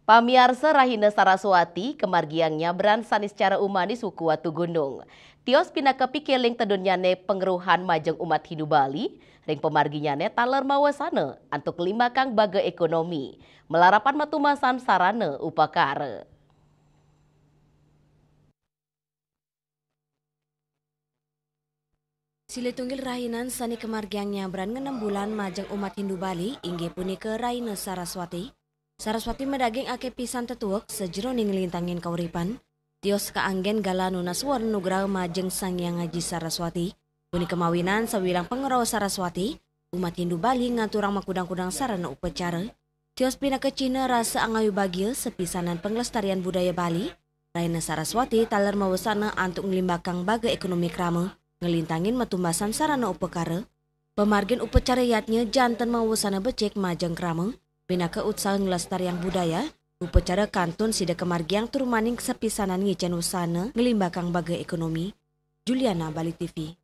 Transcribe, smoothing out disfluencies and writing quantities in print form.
Pamiarsa Rahina Saraswati kemargiangnya beransan secara umani suku Watu Gunung. Tios pinaka pikiling tedunyane pengeruhan majeng umat hidup Bali, ring pemarginyane taler mawasana antuk lima kang baga ekonomi. Melarapan matumasan sarana upakara. Silitunggil rahinan sani kemargiangnya beran 6 bulan majeng umat Hindu Bali ingge puni ke Rahina Saraswati. Saraswati medaging ake pisan tetuak sejeroning lintangin kauripan. Tios kaanggen galanu naswar nugrah majeng Sangyang Haji Saraswati. Puni kemawinan sawilang pengeraw Saraswati, umat Hindu Bali ngaturang makudang-kudang sarana upacara. Tios pina ke Cina rasa angayu bagil sepisanan penglestarian budaya Bali. Rahina Saraswati taler mawasana antuk ngelimbakang baga ekonomi krama. Ngelintangin matumbasan sarana upakara. Pemargin upacara yatnya jantan mawasana becek majeng krama. Pinaka utsal ngelestarian budaya, upacara kantun sida kemargiang turumaning sepisanan ngicen usana ngelimbakang baga ekonomi. Juliana, Bali TV.